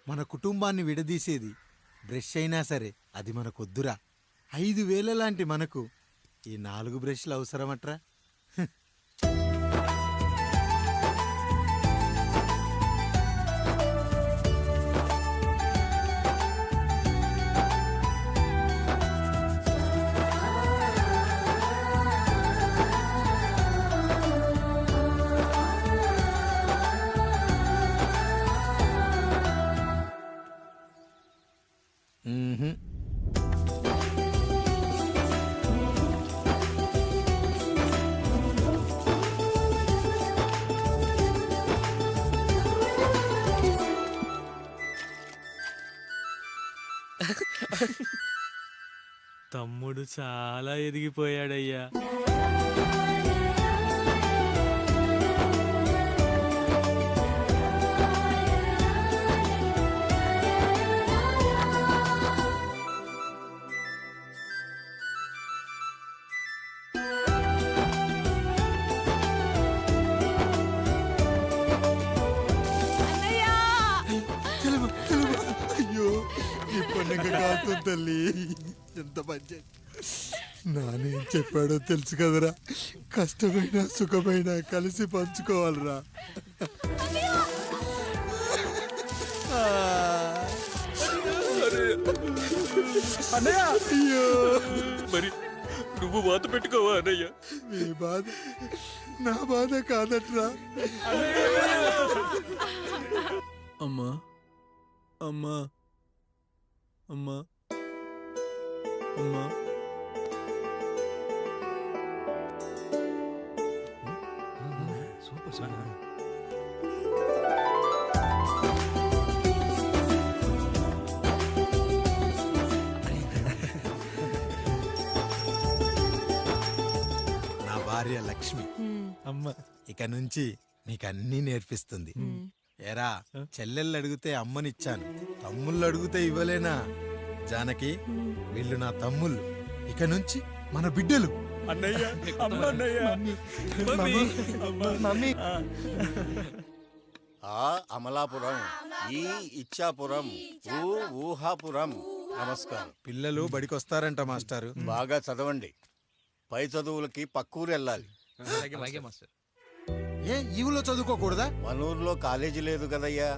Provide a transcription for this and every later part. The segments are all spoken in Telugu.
మన కుటుంబాన్ని విడదీసేది బ్రష్ అయినా సరే అది మనకొద్దురా. 5,000 లాంటి మనకు ఈ 4 బ్రష్లు అవసరమట్రా. తమ్ముడు చాలా ఎదిగిపోయాడయ్యా. అయ్యో ఈ పండుగ కాదు తల్లి, ఎంత మంచి. నానేం చెప్పాడో తెలుసు కదరా, కష్టమైన సుఖమైన కలిసి పంచుకోవాలరా. అయ్యో మరి నువ్వు బాధ పెట్టుకోవా అన్నయ్య? మీ బాధ నా బాధ కాదట్రా. అమ్మా అమ్మా అమ్మా అమ్మా నా భార్య లక్ష్మి అమ్మ ఇక నుంచి నీకన్నీ నేర్పిస్తుంది. ఏరా, చెల్లెళ్ళు అడిగితే అమ్మనిచ్చాను, తమ్ముళ్ళు అడిగితే ఇవ్వలేనా? జానకి, వీళ్ళు నా తమ్ముళ్ళు, ఇక నుంచి మన బిడ్డలు. అన్నయ్య, అమ్మ అన్నయ్య, మమ్మీ. ఆ అమలాపురం, ఈ ఇచ్చాపురం, ఊహాపురం. నమస్కారం. పిల్లలు బడికొస్తారంట మాస్టారు. బాగా చదవండి, పై చదువులకి పక్కూరు వెళ్ళాలి. ఏ ఈ ఊళ్ళో చదువుకోకూడదా? మన ఊర్లో కాలేజీ లేదు కదయ్యా.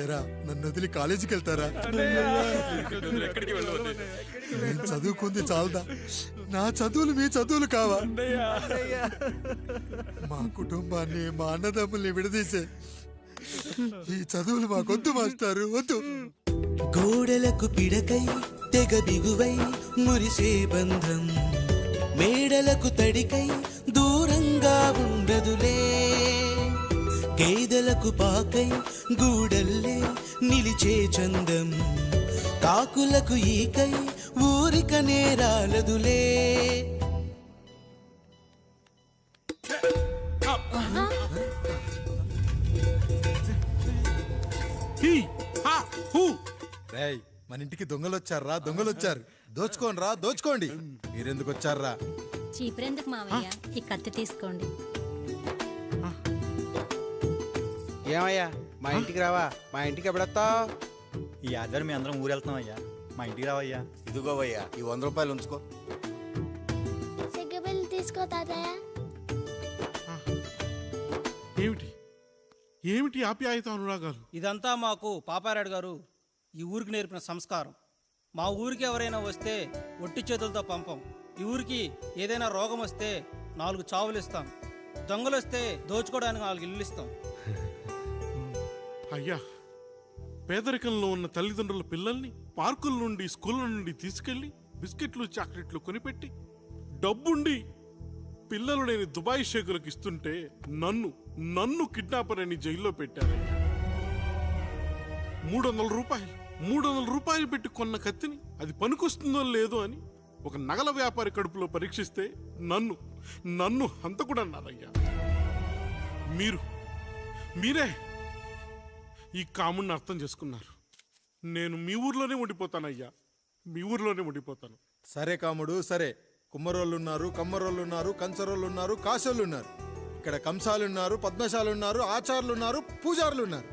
ఏరా, నన్ను వదిలి కాలేజీకి వెళ్తారా? ఎక్కడికి వెళ్ళవు? నేను చదువుకుంది చాలదా? నా చదువులు మీ చదువులు కావా? మా కుటుంబాన్ని, మా అన్నదమ్ముల్ని విడదీసే ఈ చదువులు మాకొద్దు మాస్టారు, వద్దు. గోడలకు పిడకై తెగ బిగువై మురిసే బంధం, మేడలకు తడికై దూరంగా ఉండదులే. గేదెలకు పాకై గూడల్లే నిలిచే చందం, కాకులకు ఈకై ఊరిక నేరాలదులే. రేయ్, మన ఇంటికి దొంగలొచ్చారా? దొంగలొచ్చారు, దోచుకోండి రా, దోచుకోండి. మీరెందుకు వచ్చారా? చీపురెందుకు మావయ్య, ఈ కత్తి తీసుకోండి. ఏమయ్యా, మా ఇంటికి రావా? మా ఇంటికి ఎప్పుడొస్తావు? ఈ ఆధారం మీ అందరం ఊరెళ్తాం అయ్యా, మా ఇంటికి రావయ్యా. ఇదిగోవయ్యా, ఈ 100 రూపాయలు ఉంచుకో. సిగ్గబిల్లి తీసుకో తాతయ్య. ఏమిటి ఏమిటి ఆప్యాయత అనురాగాలు? ఇదంతా మాకు పాపారాయుడు గారు ఈ ఊరికి నేర్పిన సంస్కారం. మా ఊరికి ఎవరైనా వస్తే ఒట్టి చేతులతో పంపం. ఈ ఊరికి ఏదైనా రోగం వస్తే 4 చావులు ఇస్తాం. దొంగలు వస్తే దోచుకోవడానికి 4 ఇల్లు ఇస్తాం. అయ్యా, పేదరికంలో ఉన్న తల్లిదండ్రుల పిల్లల్ని పార్కుల నుండి, స్కూళ్ళ నుండి తీసుకెళ్లి బిస్కెట్లు, చాక్లెట్లు కొనిపెట్టి డబ్బుండి పిల్లలు లేని దుబాయ్ షేకులకు ఇస్తుంటే నన్ను కిడ్నాపర్ అని జైల్లో పెట్టారయ్యా. 300 రూపాయలు పెట్టి కొన్న కత్తిని అది పనికొస్తుందో లేదో అని ఒక నగల వ్యాపారి కడుపులో పరీక్షిస్తే నన్ను హంతకుడు అన్నారయ్యా. మీరే ఈ కాముడిని అర్థం చేసుకున్నారు. నేను మీ ఊర్లోనే ఉండిపోతానయ్యా, మీ ఊర్లోనే ఉండిపోతాను. సరే కాముడు, సరే. కుమ్మరోళ్ళున్నారు, కమ్మరోళ్ళున్నారు, కంచరోళ్ళున్నారు, కాసోళ్ళున్నారు. ఇక ఇక్కడ కంసాలున్నారు, పద్మశాలున్నారు, ఆచార్యులున్నారు, పూజారులున్నారు.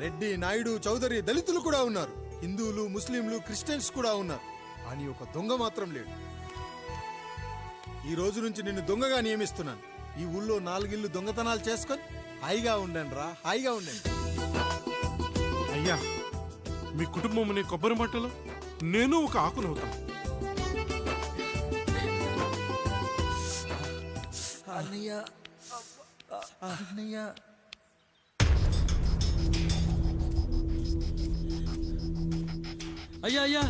రెడ్డి, నాయుడు, చౌదరి, దళితులు కూడా ఉన్నారు. హిందువులు, ముస్లింలు, క్రిస్టియన్స్ కూడా ఉన్నారు. కానీ ఒక దొంగ మాత్రం లేడు. ఈ రోజు నుంచి నిన్ను దొంగగా నియమిస్తున్నాను. ఈ ఊళ్ళో 4 ఇళ్ళు దొంగతనాలు చేసుకొని హాయిగా ఉండండి రా, హాయిగా ఉండండి. అయ్యా, మీ కుటుంబం అనే కొబ్బరి మట్టలో నేను ఒక ఆకునవుతాను. అన్నయ్య అన్నయ్య అయ్యా అయ్యా,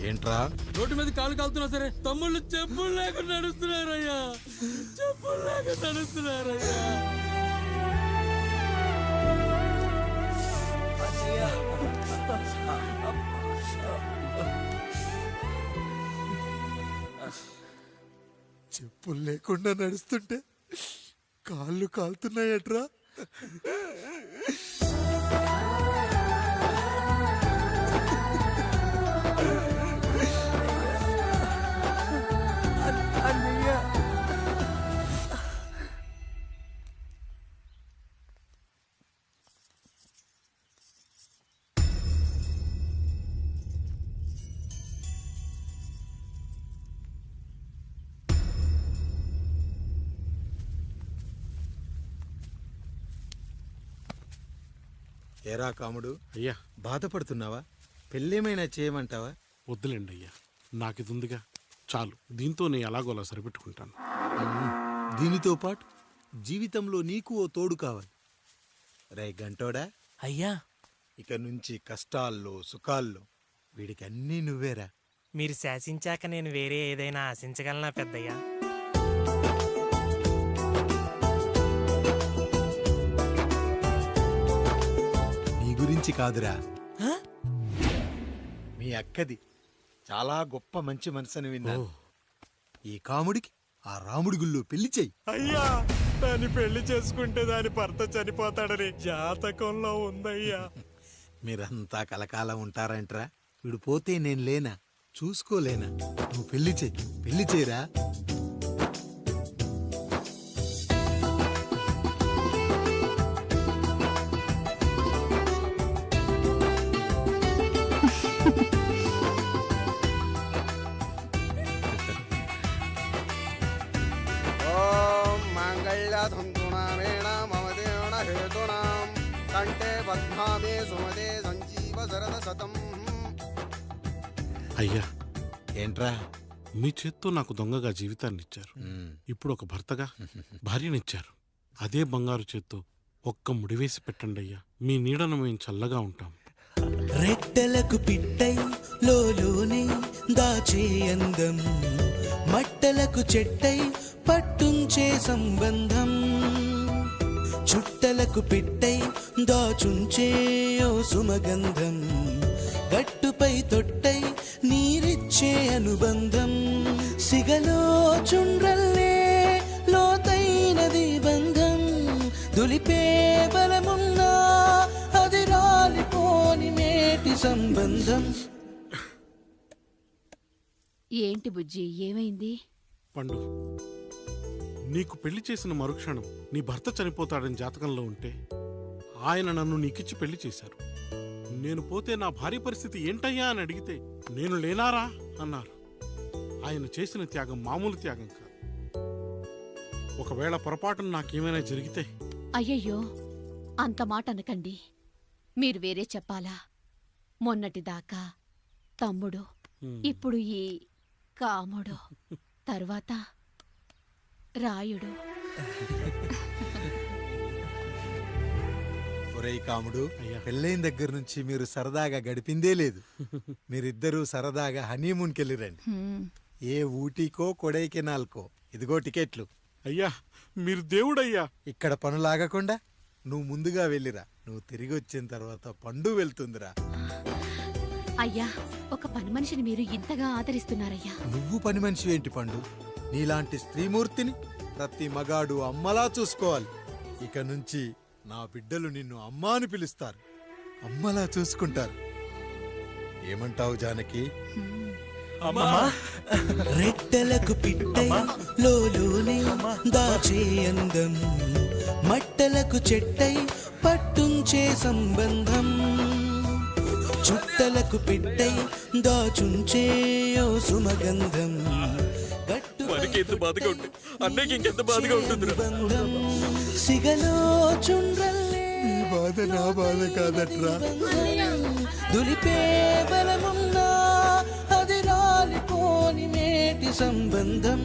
ఏంట్రా రోడ్డు మీద కాలు కాలుతున్నా సరే తమ్ముళ్ళు చెప్పులు లేకుండా నడుస్తున్నారయ్యా, చెప్పులు లేకుండా నడుస్తున్నారయ్యా. చెప్పులు లేకుండా నడుస్తుంటే కాళ్ళు కాలుతున్నాయట్రా. ఏరా కాముడు, అయ్యా, బాధపడుతున్నావా? పెళ్ళేమైనా చేయమంటావా? వద్దులేండి అయ్యా, నాకు ఇది ఉందిగా చాలు. దీంతో నేను ఎలాగోలా సరిపెట్టుకుంటాను. దీనితో పాటు జీవితంలో నీకు ఓ తోడు కావాలి. రే గంటోడా, అయ్యా, ఇక నుంచి కష్టాల్లో సుఖాల్లో వీడికి అన్నీ నువ్వేరా. మీరు శాసించాక నేను వేరే ఏదైనా ఆశించగలనా పెద్దయ్యా? నీ గురించి కాదురా, మీ అక్కది. చాలా గొప్ప మంచి మనసుని విన్నాను. ఈ కాముడికి ఆ రాముడి గుళ్ళో పెళ్లి చెయ్యి. అయ్యా, దాన్ని పెళ్లి చేసుకుంటే దాని భర్త చనిపోతాడని జాతకంలో ఉందయ్యా. మీరంతా కలకాలం ఉంటారంట్రా. వీడు పోతే నేను లేనా, చూసుకోలేనా? నువ్వు పెళ్లి చెయ్యి, పెళ్లి చేయరా. అయ్యా, ఏంట్రా? మీ చేత్తో నాకు దొంగగా జీవితాన్ని ఇచ్చారు. ఇప్పుడు ఒక భర్తగా భార్యనిచ్చారు. అదే బంగారు చేత్తో ఒక్క ముడివేసి పెట్టండి అయ్యా. మీ నీడను మేము చల్లగా ఉంటాం. రెట్టలకు పిట్టై లోలోనే దాచే అందం, మట్టలకు చెట్టై పట్టుంచే సంబంధం, చుట్టలకు పిట్టై దాచుంచే ఓ సుమగంధం, గట్టుపై తొట్టై నీరిచ్చే అనుబంధం, సిగలో చుండ్రల్లే లోతైనది బంధం, దులిపే బలమున్నా అది రాలిపోని మేటి సంబంధం. ఏంటి బుజ్జి, ఏమైంది? పండు, నీకు పెళ్లి చేసిన మరుక్షణం నీ భర్త చనిపోతాడని జాతకంలో ఉంటే ఆయన నన్ను నీకిచ్చి పెళ్లి చేశారు. నేను పోతే నా భార్య పరిస్థితి ఏంటయ్యా అని అడిగితే నేను లేనారా అన్నారు. ఆయన చేసిన త్యాగం మామూలు త్యాగం కాదు. ఒకవేళ పొరపాటున నాకేమైనా జరిగితే? అయ్యయ్యో, అంత మాట అనకండి. మీరు వేరే చెప్పాలా? మొన్నటిదాకా తమ్ముడు, ఇప్పుడు ఈ కాముడు, తర్వాత రాయుడు. ఒరేయ్ కాముడు, అయ్యా. పెళ్ళైన దగ్గర నుంచి మీరు సరదాగా గడిపిందే లేదు. మీరిద్దరూ సరదాగా హనీమూన్కి వెళ్ళిరండి. ఏ ఊటీకో కొడైకెనాల్కో. ఇదిగో టికెట్లు. అయ్యా, మీరు దేవుడయ్యా. ఇక్కడ పనులాగకుండా నువ్వు ముందుగా వెళ్ళిరా. నువ్వు తిరిగి వచ్చిన తర్వాత పండు వెళ్తుందిరా. అయ్యా, ఒక పని మనిషిని మీరు ఇంతగా ఆదరిస్తున్నారయ్యా. నువ్వు పని మనిషి ఏంటి పండు? నీలాంటి స్త్రీమూర్తిని ప్రతి మగాడు అమ్మలా చూసుకోవాలి. ఇక నుంచి నా బిడ్డలు నిన్ను అమ్మా అని పిలుస్తారు, అమ్మలా చూసుకుంటారు. ఏమంటావు జానకి? రెట్టలకు పిట్టై లోలోనే దాచే అందం, పుట్టలకు చెట్టై పట్టుంచే సంబంధం, చుట్టలకు పిట్టై దాచుంచే ఓ సుమగంధం. మనకి ఎంత బాధగా ఉంటుంది అన్నయ్యకి ఇంకెంత బాధగా ఉంటుంది. బంధం సిగలో చుండ్రల్లే ఈ బాధ నా బాధ కాదట్రా. దులిపే బలమున్నా అది రాలిపోని మేటి సంబంధం.